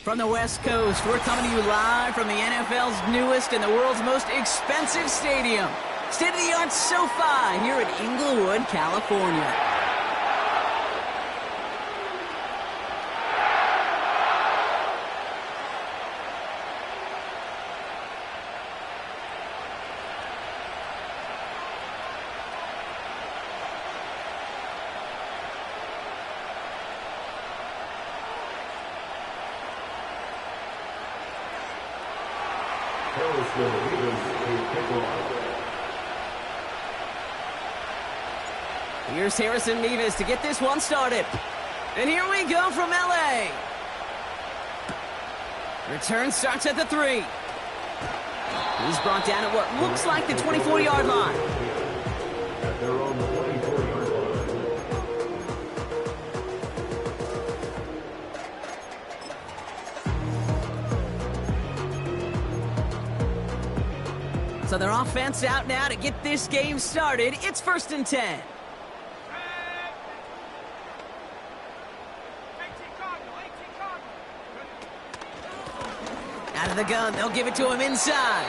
From the West Coast, we're coming to you live from the NFL's newest and the world's most expensive stadium. State-of-the-art SoFi here in Inglewood, California. Here's Harrison Mevis to get this one started. And here we go from LA. Return starts at the 3. He's brought down at what looks like the 24-yard line. So their offense out now to get this game started. It's 1st and 10. Out of the gun, they'll give it to him inside.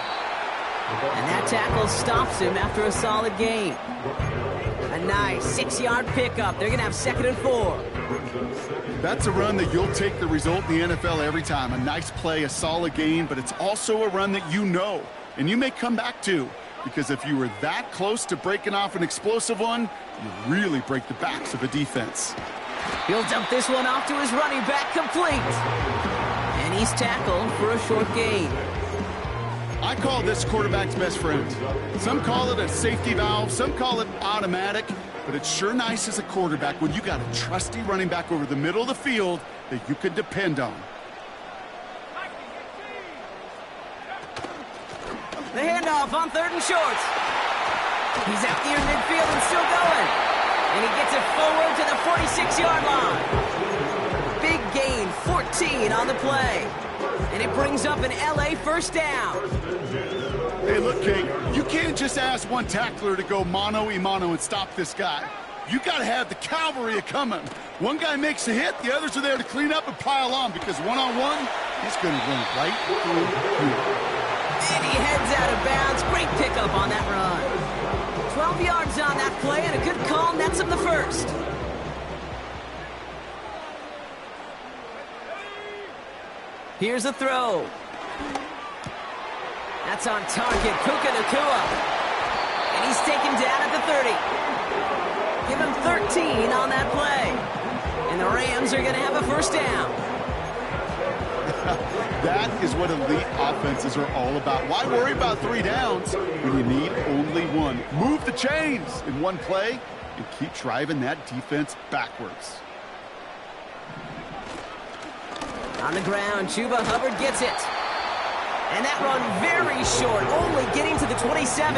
And that tackle stops him after a solid gain. A nice 6-yard pickup. They're going to have 2nd and 4. That's a run that you'll take the result in the NFL every time. A nice play, a solid gain, but it's also a run that you know and you may come back to, because if you were that close to breaking off an explosive one, you really break the backs of a defense. He'll dump this one off to his running back, complete. And he's tackled for a short gain. I call this quarterback's best friend. Some call it a safety valve, some call it automatic, but it's sure nice as a quarterback when you got a trusty running back over the middle of the field that you can depend on. The handoff on 3rd and short. He's out near midfield and still going. And he gets it forward to the 46-yard line. Big gain, 14 on the play. And it brings up an LA first down. Hey, look, Kate, you can't just ask one tackler to go mano-a-mano and stop this guy. You got to have the cavalry coming. One guy makes a hit, the others are there to clean up and pile on, because one-on-one, he's going to run right through here. And he heads out of bounds. Great pickup on that run. 12 yards on that play, and a good call nets him the first. Here's a throw. That's on target. Puka Nacua. And he's taken down at the 30. Give him 13 on that play. And the Rams are going to have a first down. That is what elite offenses are all about. Why worry about 3 downs when you need only 1? Move the chains in one play and keep driving that defense backwards. On the ground, Chuba Hubbard gets it. And that run very short, only getting to the 27.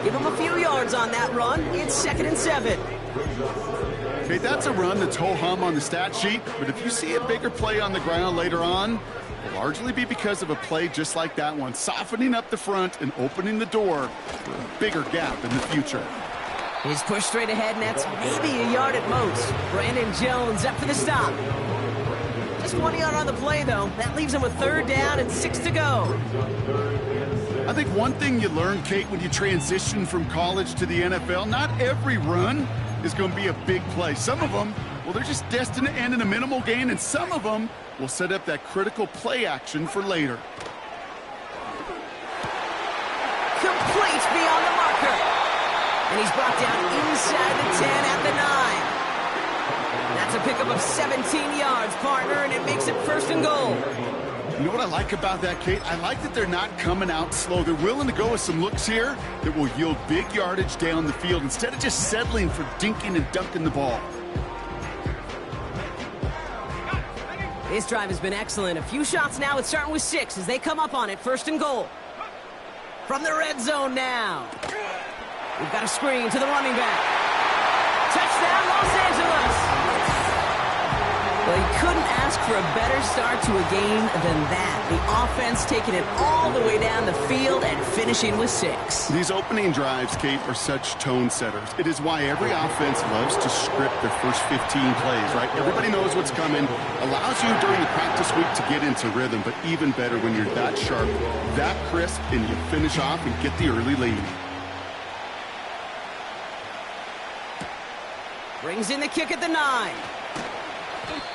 Give him a few yards on that run. It's 2nd and 7. Okay, that's a run that's ho-hum on the stat sheet, but if you see a bigger play on the ground later on, it'll largely be because of a play just like that one, softening up the front and opening the door for a bigger gap in the future. He's pushed straight ahead, and that's maybe a yard at most. Brandon Jones up for the stop. Just 1 yard on the play, though. That leaves him with 3rd down and 6 to go. I think one thing you learn, Kate, when you transition from college to the NFL, not every run is going to be a big play. Some of them, well, they're just destined to end in a minimal gain, and some of them will set up that critical play action for later. Complete beyond the marker. And he's brought down inside the 10 at the 9. That's a pickup of 17 yards, partner, and it makes it 1st and goal. You know what I like about that, Kate? I like that they're not coming out slow. They're willing to go with some looks here that will yield big yardage down the field instead of just settling for dinking and dunking the ball. This drive has been excellent. A few shots now. It's starting with 6 as they come up on it. 1st and goal. From the red zone now. We've got a screen to the running back. Touchdown, Los Angeles. Well, you couldn't ask for a better start to a game than that. The offense taking it all the way down the field and finishing with 6. These opening drives, Kate, are such tone setters. It is why every offense loves to script their first 15 plays, right? Everybody knows what's coming. Allows you during the practice week to get into rhythm, but even better when you're that sharp, that crisp, and you finish off and get the early lead. Brings in the kick at the 9.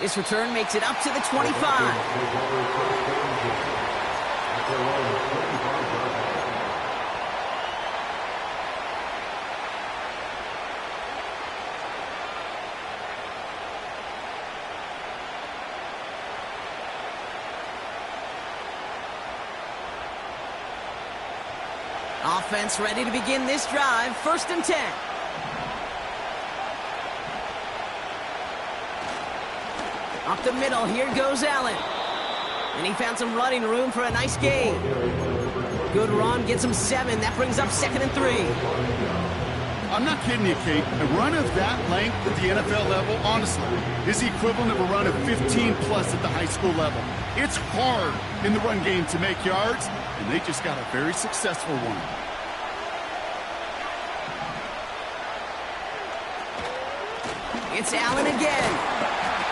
This return makes it up to the 25. Offense ready to begin this drive. 1st and 10. Up the middle, here goes Allen. And he found some running room for a nice gain. Good run, gets him 7. That brings up 2nd and 3. I'm not kidding you, Kate. A run of that length at the NFL level, honestly, is the equivalent of a run of 15-plus at the high school level. It's hard in the run game to make yards, and they just got a very successful one. It's Allen again.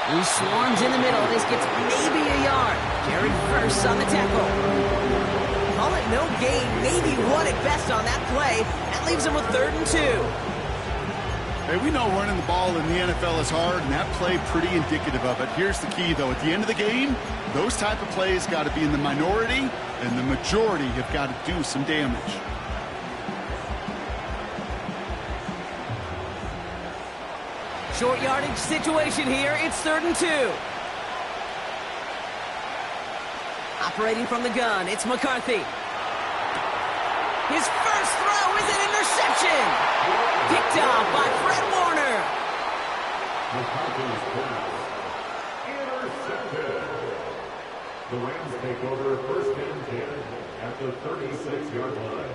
He swarms in the middle. This gets maybe a yard. Jared first on the tackle. Call it no gain. Maybe one at best on that play. That leaves him with 3rd and 2. Hey, we know running the ball in the NFL is hard, and that play pretty indicative of it. Here's the key, though. At the end of the game, those type of plays got to be in the minority, and the majority have got to do some damage. Short yardage situation here. It's 3rd and 2. Operating from the gun, it's McCarthy. His first throw is an interception. Picked off by Fred Warner. Intercepted. The Rams take over 1st and 10 at the 36-yard line.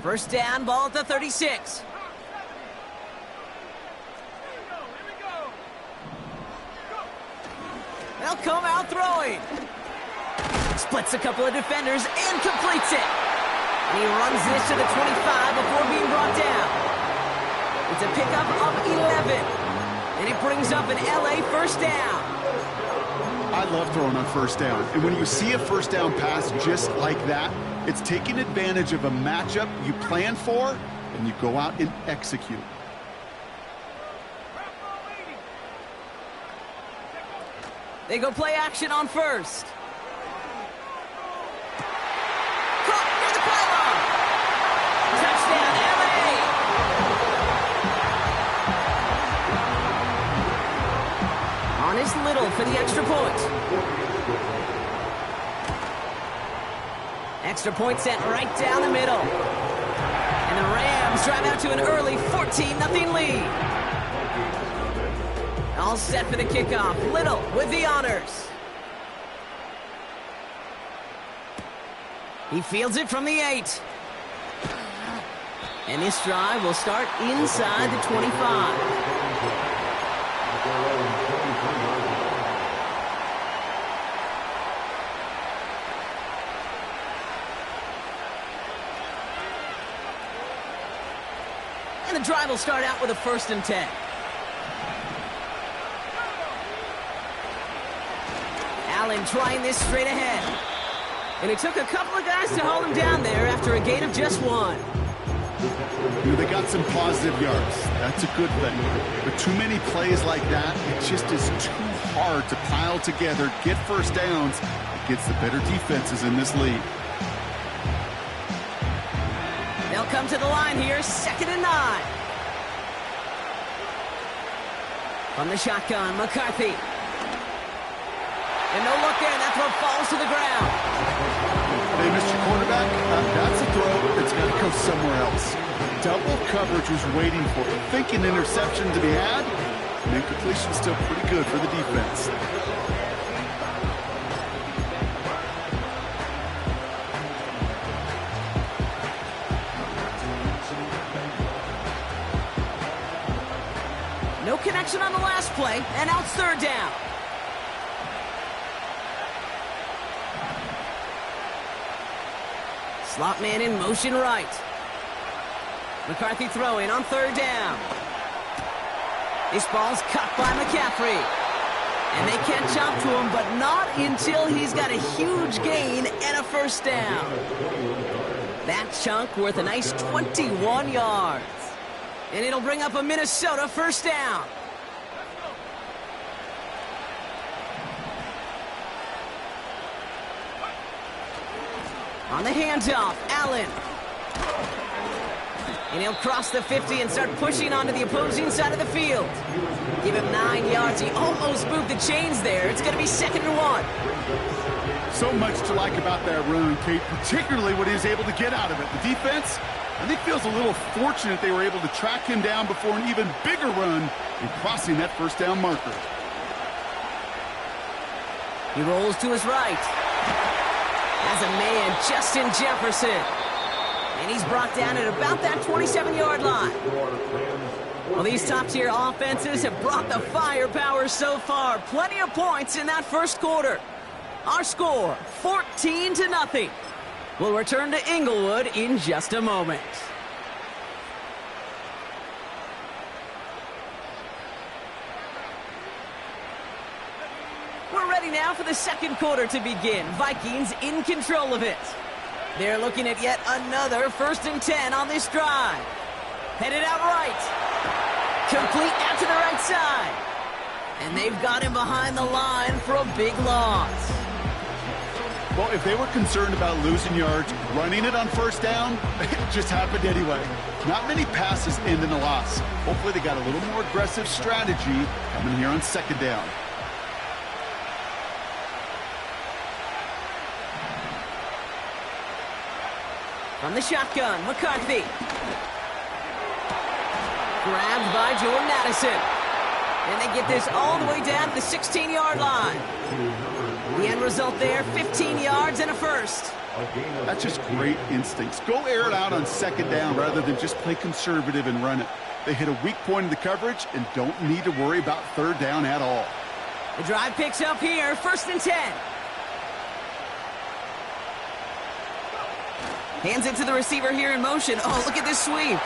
First down, ball at the 36. They'll come out throwing. Splits a couple of defenders and completes it. And he runs this to the 25 before being brought down. It's a pickup of 11. And it brings up an LA first down. I love throwing on 1st down. And when you see a 1st down pass just like that, it's taking advantage of a matchup you plan for, and you go out and execute. They go play action on 1st. Caught near the pylon. Touchdown, LA. On his Little for the extra point. Extra point sent right down the middle. And the Rams drive out to an early 14-0 lead. All set for the kickoff. Little with the honors. He fields it from the 8. And this drive will start inside the 25. And the drive will start out with a 1st and 10. Allen trying this straight ahead. And it took a couple of guys to hold him down there after a gain of just 1. You know, they got some positive yards. That's a good thing. But too many plays like that, it just is too hard to pile together, get 1st downs against the better defenses in this league. They'll come to the line here, 2nd and 9. From the shotgun, McCarthy. And no look there, that throw falls to the ground. Hey, Mr. Quarterback, that's a throw that's got to go somewhere else. Double coverage was waiting for it, thinking interception to be had, and incompletion still pretty good for the defense. connection on the last play, and now it's third down. Slot man in motion right. McCarthy throwing on third down. This ball's cut by McCaffrey. And they catch up to him, but not until he's got a huge gain and a first down. That chunk worth a nice 21 yards. And it'll bring up a Minnesota first down. On the handoff, Allen. And he'll cross the 50 and start pushing onto the opposing side of the field. Give him 9 yards. He almost moved the chains there. It's going to be 2nd and 1. So much to like about that run, Kate, particularly what he was able to get out of it. The defense, I think, feels a little fortunate they were able to track him down before an even bigger run and crossing that first down marker. He rolls to his right. Has a man, Justin Jefferson. And he's brought down at about that 27-yard line. Well, these top-tier offenses have brought the firepower so far. Plenty of points in that first quarter. Our score, 14-0. We'll return to Inglewood in just a moment. We're ready now for the second quarter to begin. Vikings in control of it. They're looking at yet another 1st and 10 on this drive. Headed out right. Complete out to the right side. And they've got him behind the line for a big loss. Well, if they were concerned about losing yards, running it on first down, it just happened anyway. Not many passes end in a loss. Hopefully they got a little more aggressive strategy coming here on 2nd down. From the shotgun, McCarthy. Grabbed by Jordan Addison. And they get this all the way down to the 16-yard line. The end result there, 15 yards and a first. That's just great instincts. Go air it out on 2nd down rather than just play conservative and run it. They hit a weak point in the coverage and don't need to worry about 3rd down at all. The drive picks up here, 1st and 10. Hands it to the receiver here in motion. Oh, look at this sweep.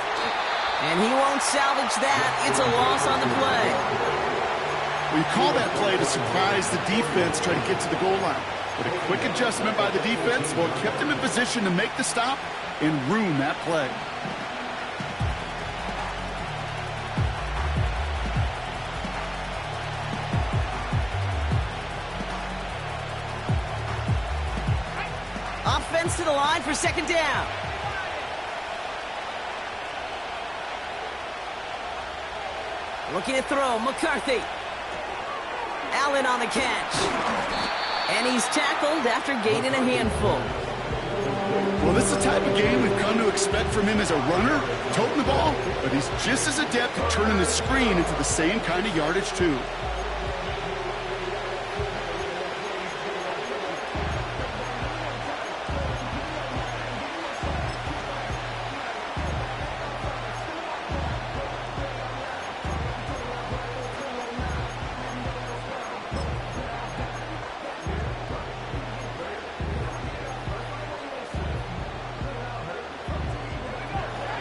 And he won't salvage that. It's a loss on the play. Well, you call that play to surprise the defense, try to get to the goal line. But a quick adjustment by the defense, well, it kept him in position to make the stop and ruin that play. Offense to the line for 2nd down. Looking to throw, McCarthy. Allen on the catch. And he's tackled after gaining a handful. Well, this is the type of game we've come to expect from him as a runner, toting the ball, but he's just as adept at turning the screen into the same kind of yardage, too.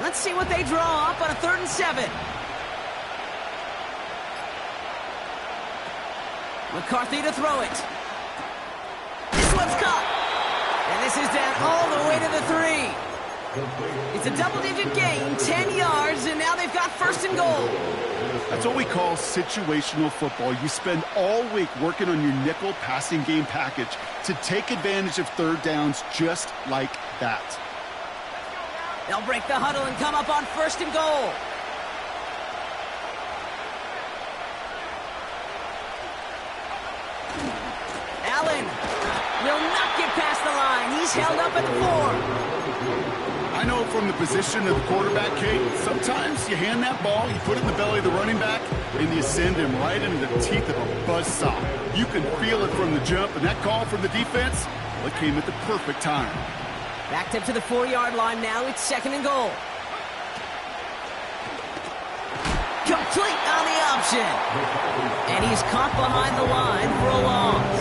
Let's see what they draw up on a 3rd and 7. McCarthy to throw it. This one's caught. And this is down all the way to the 3. It's a double-digit gain, 10 yards, and now they've got 1st and goal. That's what we call situational football. You spend all week working on your nickel passing game package to take advantage of 3rd downs just like that. They'll break the huddle and come up on 1st and goal. Allen will not get past the line. He's held up at the 4. I know from the position of the quarterback, Kate, sometimes you hand that ball, you put it in the belly of the running back, and you send him right into the teeth of a buzzsaw. You can feel it from the jump, and that call from the defense, well, it came at the perfect time. Backed up to the 4-yard line now. It's 2nd and goal. Complete on the option. And he's caught behind the line for a loss.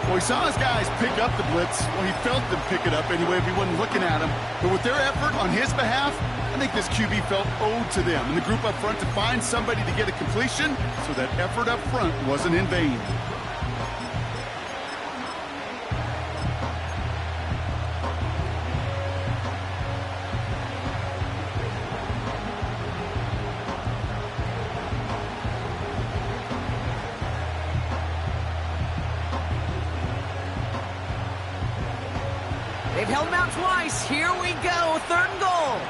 Well, he saw his guys pick up the blitz. Well, he felt them pick it up anyway if he wasn't looking at him. But with their effort on his behalf, I think this QB felt owed to them and the group up front to find somebody to get a completion, so that effort up front wasn't in vain. They've held him out twice. Here we go, 3rd and goal.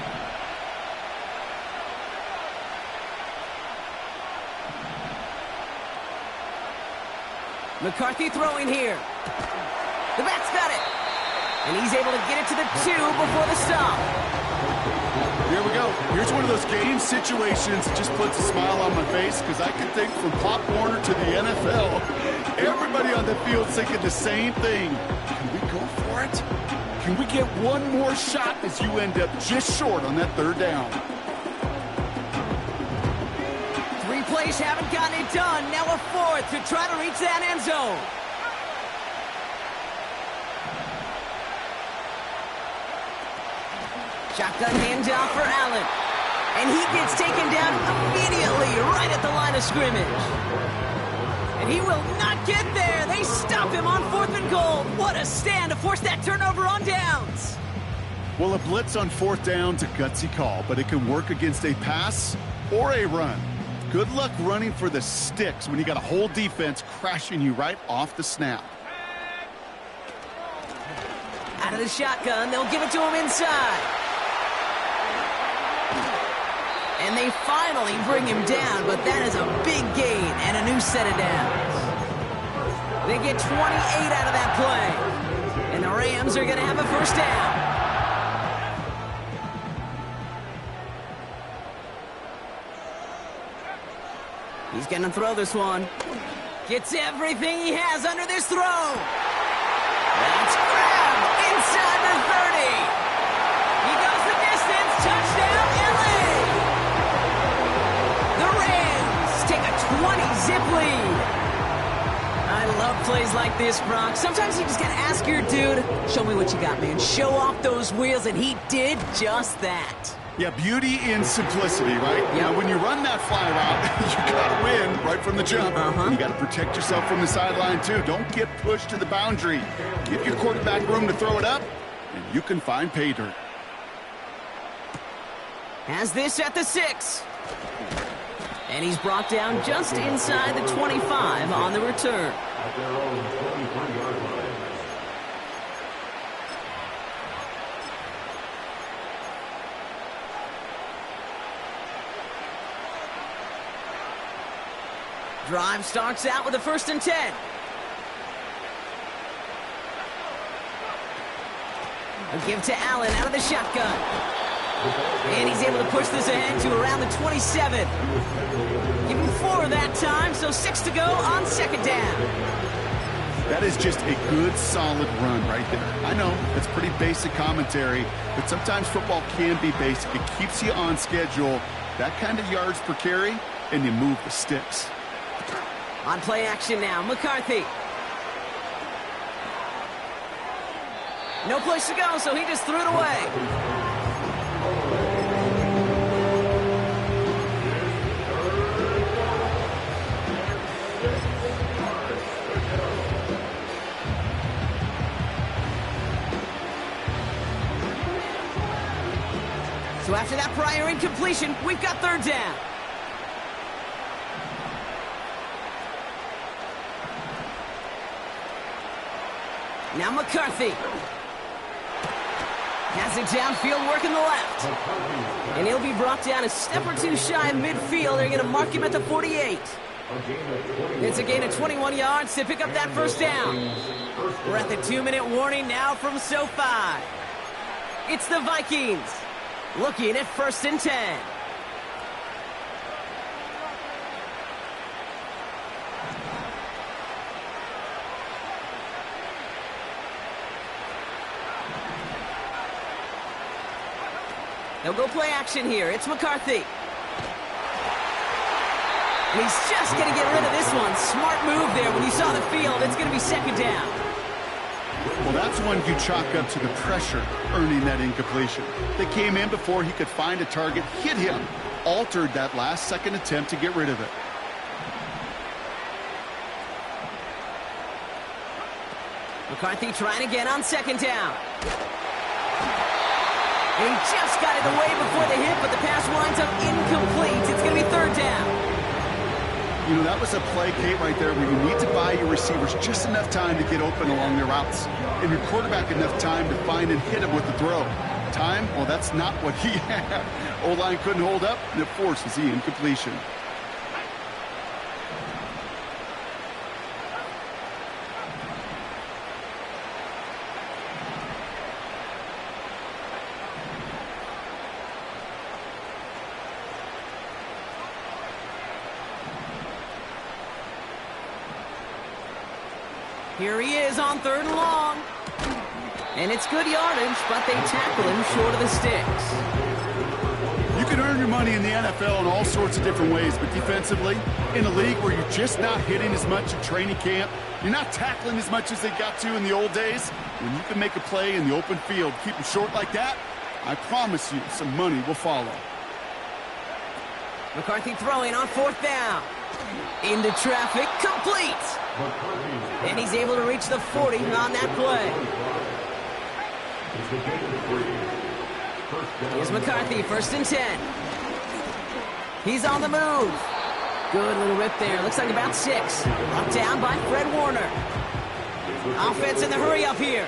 McCarthy throwing here. The back's got it. And he's able to get it to the 2 before the stop. Here we go. Here's one of those game situations that just puts a smile on my face, because I can think from Pop Warner to the NFL, everybody on the field thinking the same thing. Can we go for it? Can we get one more shot as you end up just short on that 3rd down? 3 plays haven't gotten it done. Now a 4th to try to reach that end zone. Shotgun handoff for Allen. And he gets taken down immediately right at the line of scrimmage. And he will not get there. They stop him on 4th and goal. What a stand to force that turnover on downs. Well, a blitz on 4th down's a gutsy call, but it can work against a pass or a run. Good luck running for the sticks when you got a whole defense crashing you right off the snap. Out of the shotgun, they'll give it to him inside. And they finally bring him down, but that is a big gain and a new set of downs. They get 28 out of that play. And the Rams are going to have a 1st down. He's going to throw this one. Gets everything he has under this throw. That's grabbed inside the 30. He goes the distance. Touchdown, LA. The Rams take a 20-zip lead. I love plays like this, Brock. Sometimes you just got to ask your dude, show me what you got, man. Show off those wheels, and he did just that. Yeah, beauty in simplicity, right? Yep. Now, when you run that fly route, you got to win right from the jump. You got to protect yourself from the sideline, too. Don't get pushed to the boundary. Give your quarterback room to throw it up, and you can find pay dirt. Has this at the 6. And he's brought down just inside the 25 on the return. At their own 23-yard line. Drive starts out with a 1st and 10. A give to Allen out of the shotgun. And he's able to push this ahead to around the 27. Give him 4 that time, so 6 to go on 2nd down. That is just a good, solid run right there. I know, it's pretty basic commentary, but sometimes football can be basic. It keeps you on schedule, that kind of yards per carry, and you move the sticks. On play action now, McCarthy. No place to go, so he just threw it away. So after that prior incompletion, we've got 3rd down. Now McCarthy. Has it downfield, working the left. And he'll be brought down a step or 2 shy of midfield. They're going to mark him at the 48. It's a gain of 21 yards to pick up that 1st down. We're at the 2-minute warning now from SoFi. It's the Vikings looking at 1st and 10. They'll go play action here. It's McCarthy. And he's just going to get rid of this one. Smart move there when you saw the field. It's going to be second down. Well, that's one you chalk up to the pressure earning that incompletion. They came in before he could find a target, hit him, altered that last-second attempt to get rid of it. McCarthy trying again on second down. And he just got it away before the hit, but the pass winds up incomplete. It's going to be third down. You know, that was a play, Kate, right there where you need to buy your receivers just enough time to get open along their routes. And your quarterback enough time to find and hit him with the throw. Time? Well, that's not what he had. O-line couldn't hold up, and it forces the incompletion. Here he is on third and long. And it's good yardage, but they tackle him short of the sticks. You can earn your money in the NFL in all sorts of different ways, but defensively, in a league where you're just not hitting as much at training camp, you're not tackling as much as they got to in the old days, when you can make a play in the open field, keep them short like that, I promise you some money will follow. McCarthy throwing on fourth down. Into traffic, complete. And he's able to reach the 40 on that play. Here's McCarthy, first and 10. He's on the move. Good little rip there. Looks like about 6. Brought down by Fred Warner. Offense in the hurry up here.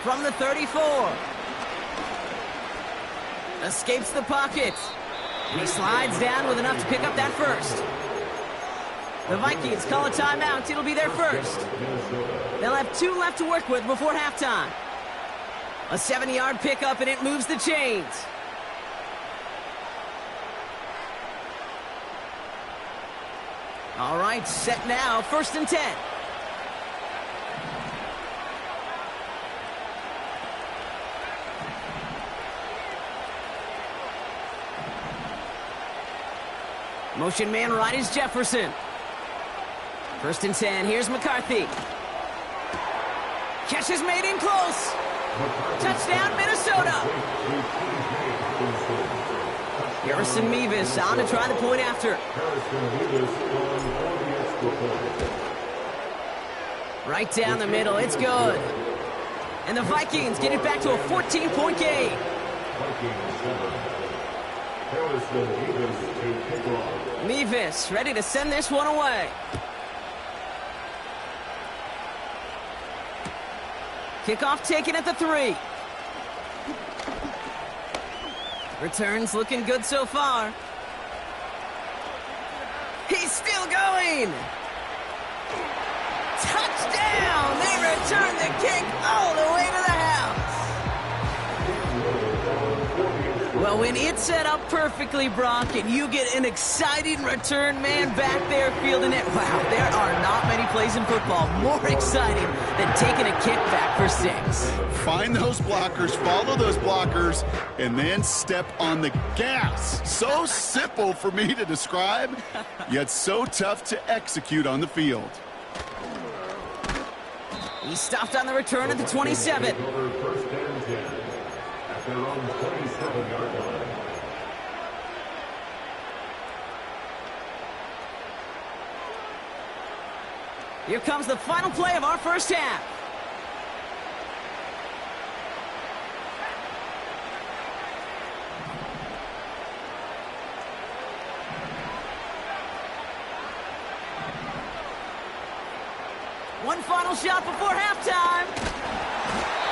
From the 34. Escapes the pocket. And he slides down with enough to pick up that first. The Vikings call a timeout. It'll be their first. They'll have 2 left to work with before halftime. A 70-yard pickup, and it moves the chains. All right, set now. First and 10. Motion man right is Jefferson. First and 10. Here's McCarthy. Catch is made in close. Touchdown, Minnesota. Harrison Mevis on to try the point after. Right down the middle. It's good. And the Vikings get it back to a 14-point game. Mevis ready to send this one away. Kickoff taken at the 3. Returns looking good so far. He's still going. Touchdown! They return the kick all the way to the house. Well, when it's set up perfectly, Brock, and you get an exciting return man back there fielding it, wow, there are not many plays in football more exciting than taking a kick back for 6. Find those blockers, follow those blockers, and then step on the gas. So simple for me to describe, yet so tough to execute on the field. He stopped on the return at the 27. Here comes the final play of our first half. One final shot before halftime.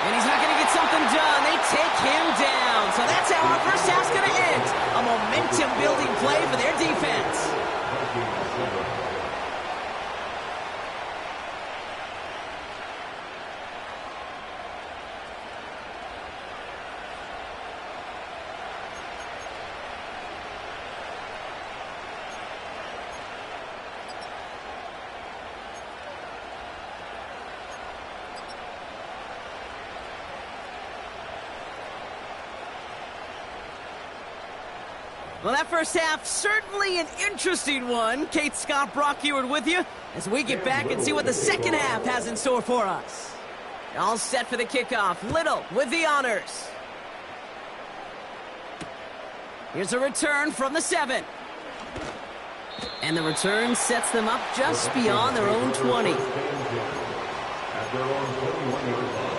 And he's not going to get something done. They take him down. So that's how our first half's going to end. A momentum-building play for their defense. Well, that first half, certainly an interesting one. Kate, Scott, Brock Ewart with you as we get back and see what the second half has in store for us. All set for the kickoff. Little with the honors. Here's a return from the 7. And the return sets them up just beyond their own 20. At their own 21-yard line.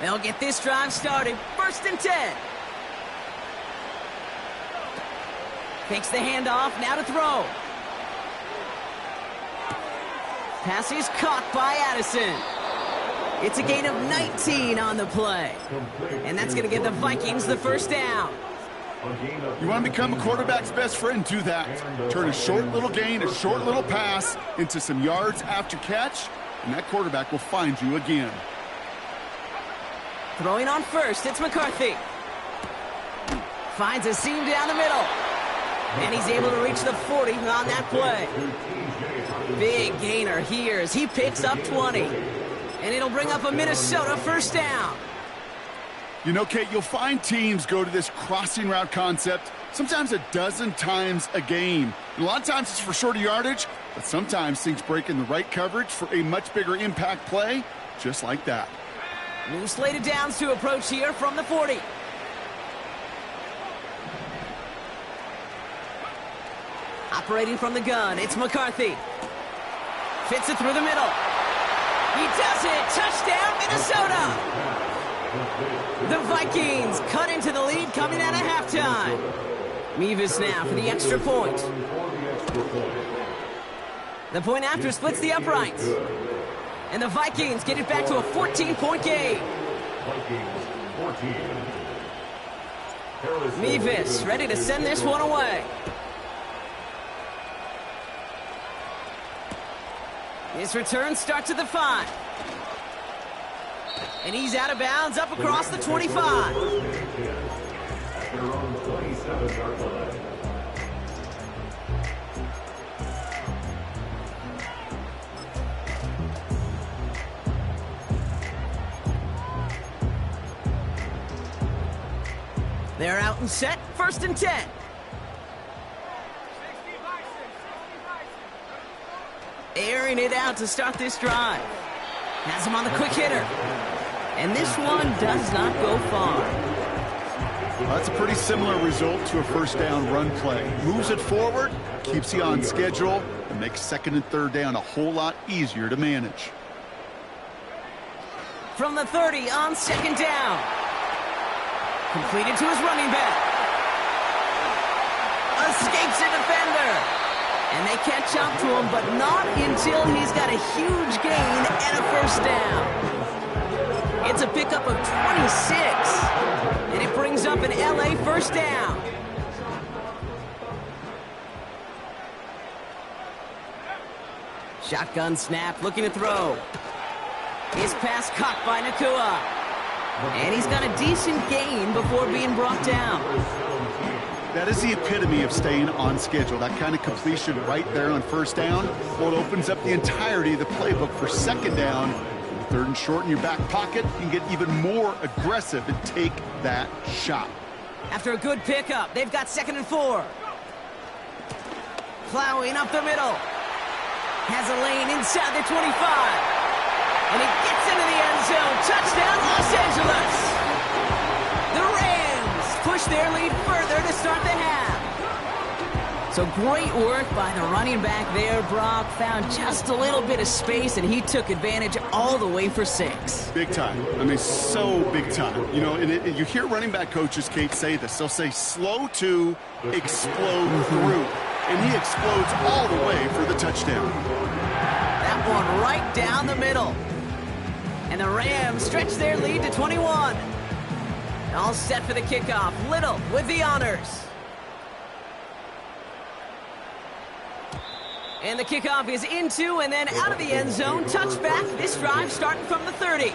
They'll get this drive started. 1st and 10. Takes the handoff, now to throw. Pass is caught by Addison. It's a gain of 19 on the play. And that's going to give the Vikings the first down. You want to become a quarterback's best friend, do that. Turn a short little gain, a short little pass into some yards after catch, and that quarterback will find you again. Throwing on first, it's McCarthy. Finds a seam down the middle. And he's able to reach the 40 on that play. Big gainer here as he picks up 20. And it'll bring up a Minnesota first down. You know, Kate, you'll find teams go to this crossing route concept sometimes a dozen times a game. And a lot of times it's for shorter yardage, but sometimes things break in the right coverage for a much bigger impact play, just like that. New slated downs to approach here from the 40. Operating from the gun, it's McCarthy. Fits it through the middle. He does it! Touchdown, Minnesota! The Vikings cut into the lead coming out of halftime. MINvs now for the extra point. The point after splits the uprights. And the Vikings get it back to a 14-point game. MINvs ready to send this one away. This return starts at the 5. And he's out of bounds up across the 25. They're out and set, 1st and 10. Airing it out to start this drive. Has him on the quick hitter. And this one does not go far. Well, that's a pretty similar result to a first down run play. Moves it forward, keeps you on schedule, and makes 2nd and 3rd down a whole lot easier to manage. From the 30 on 2nd down. Completed to his running back. Escapes a defender. And they catch up to him, but not until he's got a huge gain and a first down. It's a pickup of 26. And it brings up an LA first down. Shotgun snap, looking to throw. His pass caught by Nakua. And he's got a decent gain before being brought down. That is the epitome of staying on schedule. That kind of completion right there on first down. Well, it opens up the entirety of the playbook for 2nd down. 3rd and short in your back pocket. You can get even more aggressive and take that shot. After a good pickup, they've got 2nd and 4. Plowing up the middle. Has a lane inside the 25. And he gets into the end zone. Touchdown, Los Angeles. The Rams push their lead further to start the half. So great work by the running back there, Brock. Found just a little bit of space, and he took advantage all the way for 6. Big time. I mean, so big time. You know, and you hear running back coaches, Kate, say this. They'll say slow to explode through. And he explodes all the way for the touchdown. That one right down the middle. And the Rams stretch their lead to 21. All set for the kickoff. Little with the honors. And the kickoff is into and then out of the end zone. Touchback. This drive starting from the 30.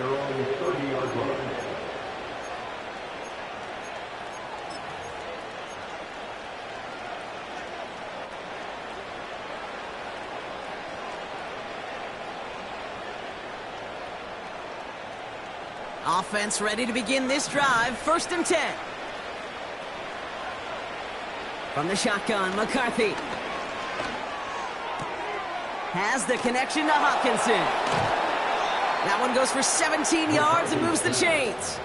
Offense ready to begin this drive. 1st and 10. From the shotgun, McCarthy. Has the connection to Hopkinson. That one goes for 17 yards and moves the chains.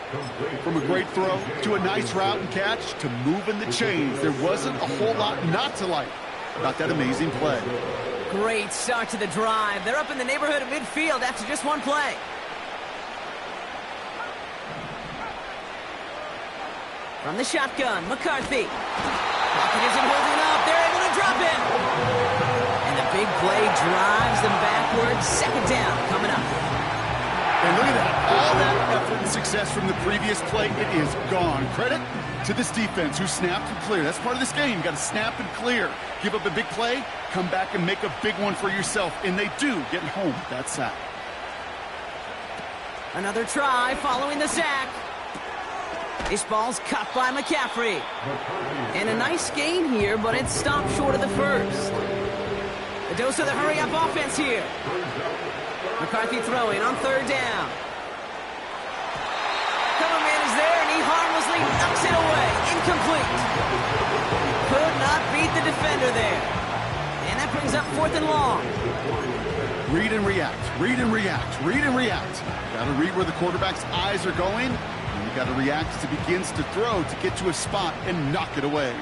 From a great throw to a nice route and catch to moving the chains, there wasn't a whole lot not to like about that amazing play. Great start to the drive. They're up in the neighborhood of midfield after just one play. From the shotgun, McCarthy. Pocket isn't holding up. They're able to drop it. And the big play drives them backwards. 2nd down coming up. And look at that. All that effort and success from the previous play, it is gone. Credit to this defense who snapped and cleared. That's part of this game. You got to snap and clear. Give up a big play, come back and make a big one for yourself. And they do, getting home with that sack. Another try following the sack. This ball's cut by McCaffrey. And a nice gain here, but it stopped short of the first. A dose of the hurry-up offense here. McCarthy throwing on 3rd down. Cover man is there, and he harmlessly knocks it away. Incomplete. Could not beat the defender there. And that brings up 4th and long. Read and react, read and react, read and react. Got to read where the quarterback's eyes are going. And you got to react as he begins to throw to get to a spot and knock it away.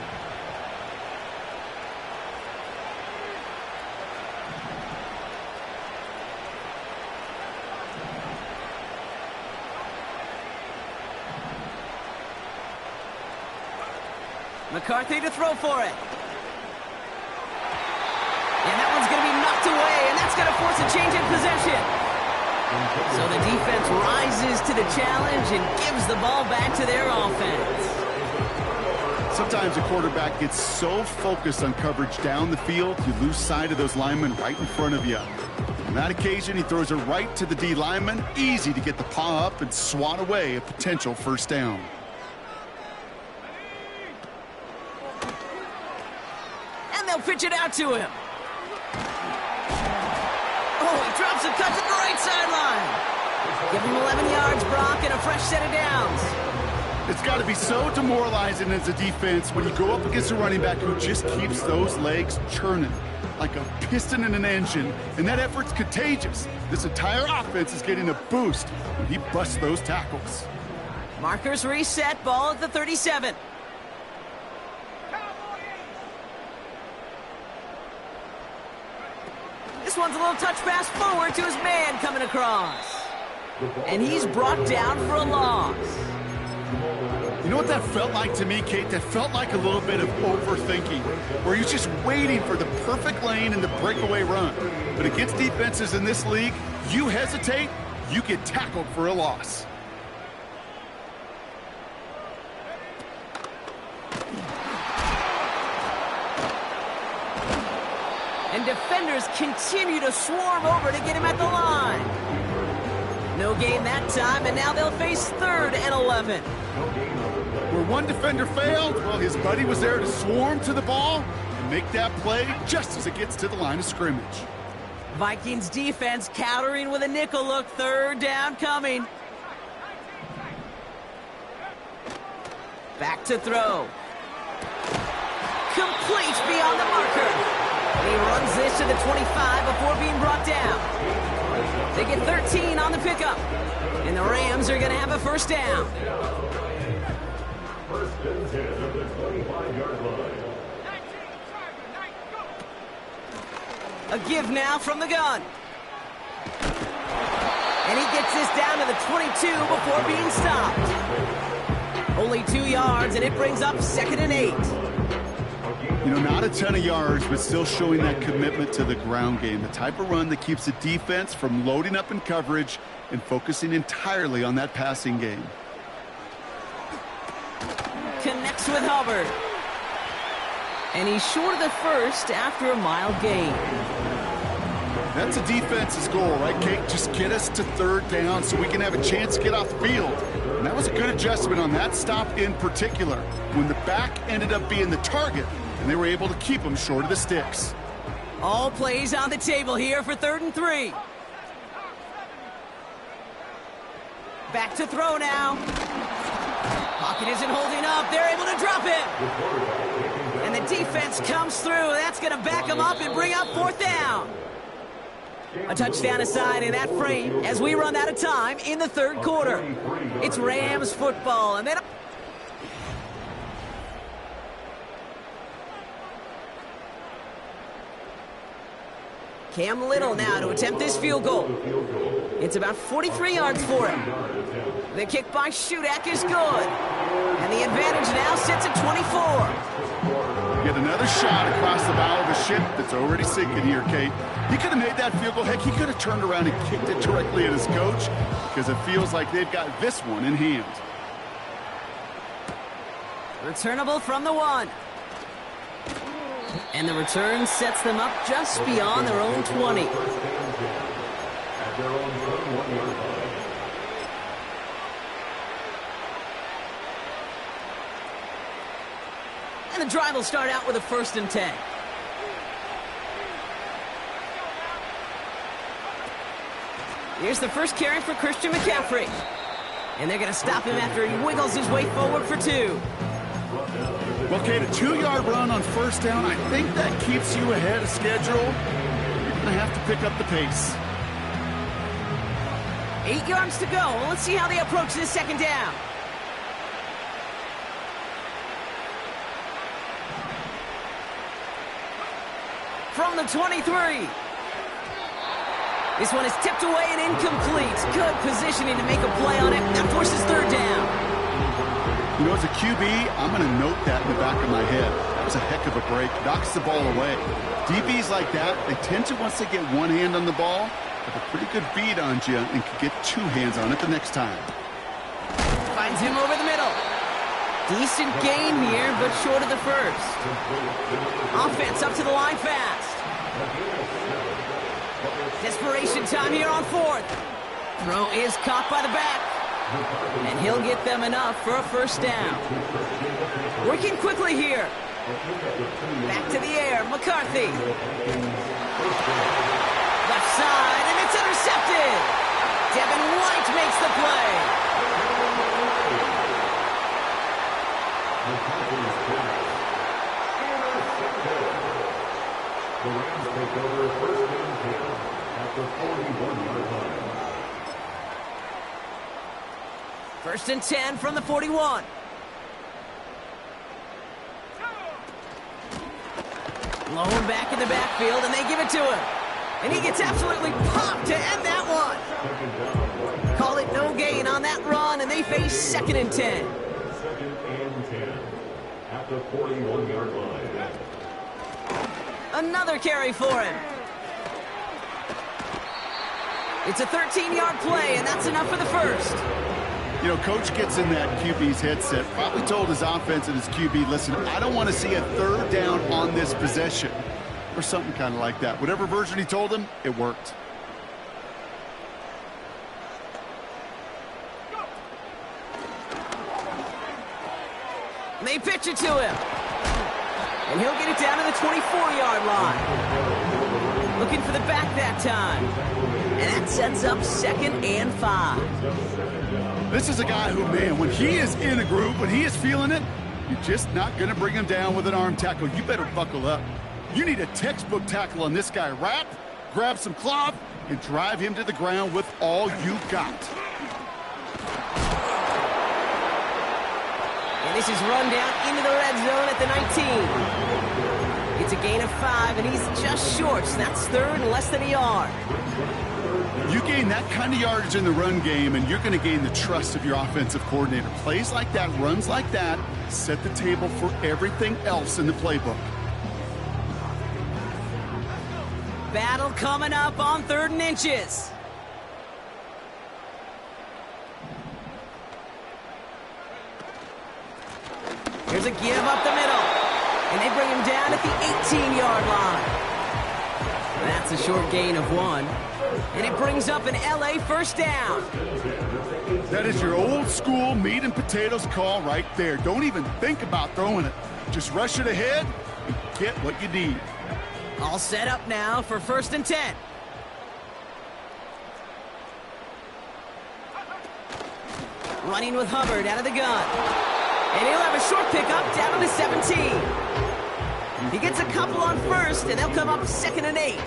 McCarthy to throw for it. And that one's going to be knocked away, and that's going to force a change in possession. So the defense rises to the challenge and gives the ball back to their offense. Sometimes a quarterback gets so focused on coverage down the field, you lose sight of those linemen right in front of you. On that occasion, he throws it right to the D lineman. Easy to get the paw up and swat away a potential 1st down. They'll pitch it out to him. Oh, he drops a cut to the right sideline. Give him 11 yards, Brock, and a fresh set of downs. It's got to be so demoralizing as a defense when you go up against a running back who just keeps those legs churning like a piston in an engine, and that effort's contagious. This entire offense is getting a boost when he busts those tackles. Markers reset, ball at the 37. This one's a little touch pass forward to his man coming across. And he's brought down for a loss. You know what that felt like to me, Kate? That felt like a little bit of overthinking, where he's just waiting for the perfect lane and the breakaway run. But against defenses in this league, you hesitate, you get tackled for a loss. And defenders continue to swarm over to get him at the line. No gain that time, and now they'll face 3rd and 11. Where one defender failed, well, his buddy was there to swarm to the ball and make that play just as it gets to the line of scrimmage. Vikings defense countering with a nickel look. 3rd down coming. Back to throw. Complete beyond the marker. He runs this to the 25 before being brought down. They get 13 on the pickup. And the Rams are going to have a 1st down. 1st and 10 at the 25-yard line. A give now from the gun. And he gets this down to the 22 before being stopped. Only 2 yards, and it brings up 2nd and 8. You know, not a ton of yards, but still showing that commitment to the ground game. The type of run that keeps the defense from loading up in coverage and focusing entirely on that passing game. Connects with Hubbard. And he's short of the first after a mile gain. That's a defense's goal, right, Kate? Just get us to 3rd down so we can have a chance to get off the field. And that was a good adjustment on that stop in particular, when the back ended up being the target, and they were able to keep him short of the sticks. All plays on the table here for 3rd and 3. Back to throw now. Pocket isn't holding up. They're able to drop it. And the defense comes through. That's going to back them up and bring up fourth down. A touchdown aside in that frame as we run out of time in the third quarter. It's Rams football. And then Cam Little now to attempt this field goal. It's about 43 yards for him. The kick by Shudak is good. And the advantage now sits at 24. Get another shot across the bow of a ship that's already sinking here, Kate. He could have made that field goal. Heck, he could have turned around and kicked it directly at his coach because it feels like they've got this one in hand. Returnable from the 1. And the return sets them up just beyond their own 20. And the drive will start out with a 1st and 10. Here's the first carry for Christian McCaffrey. And they're going to stop him after he wiggles his way forward for 2. Well, Kate, a 2-yard run on 1st down, I think that keeps you ahead of schedule. You're going to have to pick up the pace. 8 yards to go. Well, let's see how they approach this 2nd down. From the 23. This one is tipped away and incomplete. Good positioning to make a play on it. That forces 3rd down. You know, as a QB, I'm going to note that in the back of my head. That was a heck of a break. Knocks the ball away. DBs like that, they tend to, once they get one hand on the ball, have a pretty good beat on you and can get 2 hands on it the next time. Finds him over the middle. Decent gain here, but short of the 1st. Offense up to the line fast. Desperation time here on 4th. Throw is caught by the back. And he'll get them enough for a 1st down. Working quickly here. Back to the air, McCarthy. Left side, and it's intercepted. Devin White makes the play. The Rams take over 1st and 10 at the 41-yard line. 1st and 10 from the 41. Low and back in the backfield, and they give it to him. And he gets absolutely popped to end that one. Call it no gain on that run, and they face 2nd and 10. 2nd and 10 at the 41-yard line. Another carry for him. It's a 13-yard play, and that's enough for the 1st. You know, Coach gets in that QB's headset, probably told his offense and his QB, listen, I don't want to see a 3rd down on this possession, or something kind of like that. Whatever version he told him, it worked. They pitch it to him. And he'll get it down to the 24-yard line. Looking for the back that time. And that sets up 2nd and 5. This is a guy who, man, when he is in a groove, when he is feeling it, you're just not going to bring him down with an arm tackle. You better buckle up. You need a textbook tackle on this guy. Wrap, grab some cloth, and drive him to the ground with all you got. And this is run down into the red zone at the 19. It's a gain of 5, and he's just short. So that's 3rd and less than a yard. You gain that kind of yardage in the run game, and you're going to gain the trust of your offensive coordinator. Plays like that, runs like that, set the table for everything else in the playbook. Battle coming up on 3rd and inches. Here's a give up the middle. And they bring him down at the 18-yard line. That's a short gain of 1. And it brings up an LA 1st down. That is your old school meat and potatoes call right there. Don't even think about throwing it. Just rush it ahead and get what you need. All set up now for 1st and 10. Running with Hubbard out of the gun. And he'll have a short pickup down to the 17. He gets a couple on first, and they'll come up 2nd and 8. A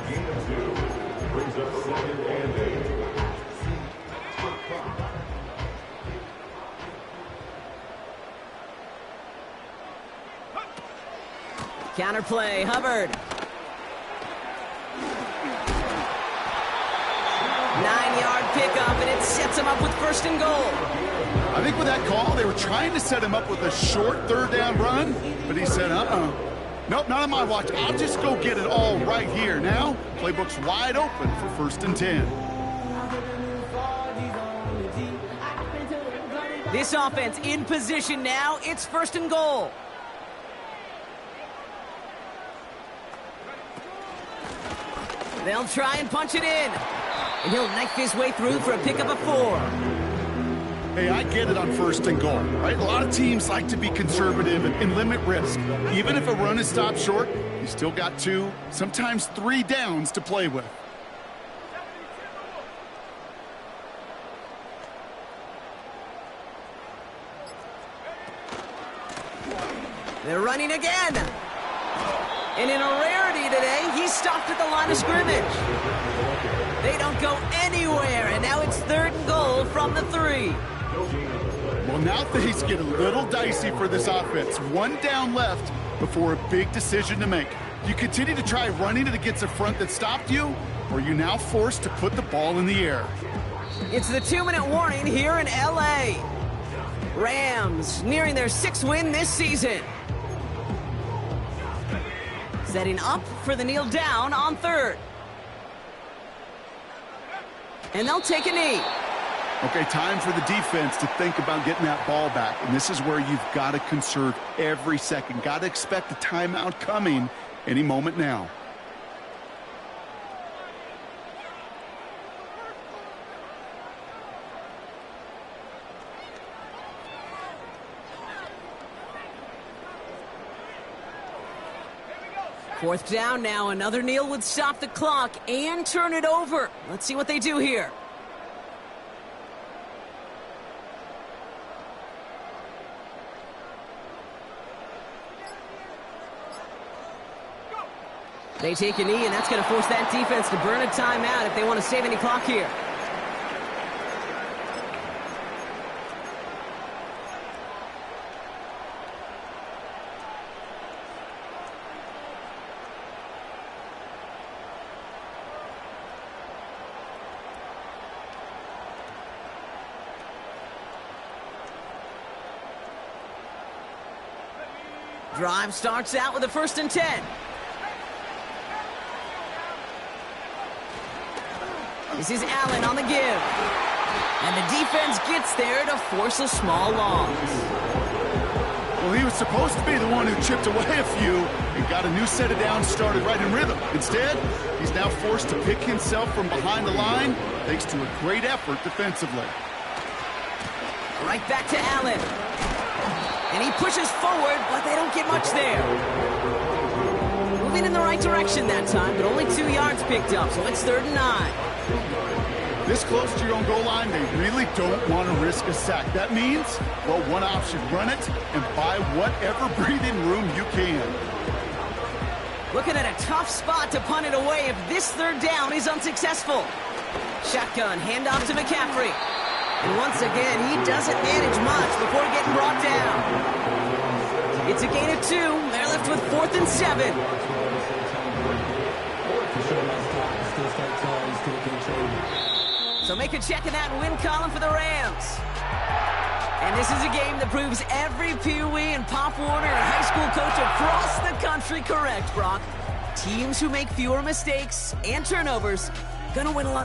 gain of 2 brings up 2nd and 8. Counterplay, Hubbard. 9-yard pickup, and it sets him up with 1st and goal. I think with that call, they were trying to set him up with a short 3rd down run, but he said, nope, not on my watch. I'll just go get it all right here. Now, playbook's wide open for 1st and 10. This offense in position now. It's 1st and goal. They'll try and punch it in. And he'll knife his way through for a pickup of 4. Hey, I get it on 1st and goal, right? A lot of teams like to be conservative and limit risk. Even if a run is stopped short, you still got 2, sometimes 3 downs to play with. They're running again. And in a rarity today, he's stopped at the line of scrimmage. They don't go anywhere, and now it's 3rd and goal from the 3. Well, now things get a little dicey for this offense. 1 down left before a big decision to make. You continue to try running it against a front that stopped you, or are you now forced to put the ball in the air? It's the 2-minute warning here in L.A. Rams nearing their 6th win this season. Setting up for the kneel down on 3rd. And they'll take a knee. Okay, time for the defense to think about getting that ball back. And this is where you've got to conserve every second. Got to expect the timeout coming any moment now. Fourth down now. Another kneel would stop the clock and turn it over. Let's see what they do here. They take a knee, and that's going to force that defense to burn a timeout if they want to save any clock here. Drive starts out with a 1st and 10. This is Allen on the give. And the defense gets there to force a small loss. Well, he was supposed to be the one who chipped away a few and got a new set of downs started right in rhythm. Instead, he's now forced to pick himself from behind the line thanks to a great effort defensively. Right back to Allen. And he pushes forward, but they don't get much there. Moving in the right direction that time, but only 2 yards picked up, so it's 3rd and 9. This close to your own goal line, they really don't want to risk a sack. That means, well, one option, run it and buy whatever breathing room you can. Looking at a tough spot to punt it away if this 3rd down is unsuccessful. Shotgun, handoff to McCaffrey. And once again, he doesn't manage much before getting brought down. It's a gain of 2. They're left with 4th and 7. So make a check in that win column for the Rams. And this is a game that proves every Pee Wee and Pop Warner and high school coach across the country correct, Brock. Teams who make fewer mistakes and turnovers gonna win a lot.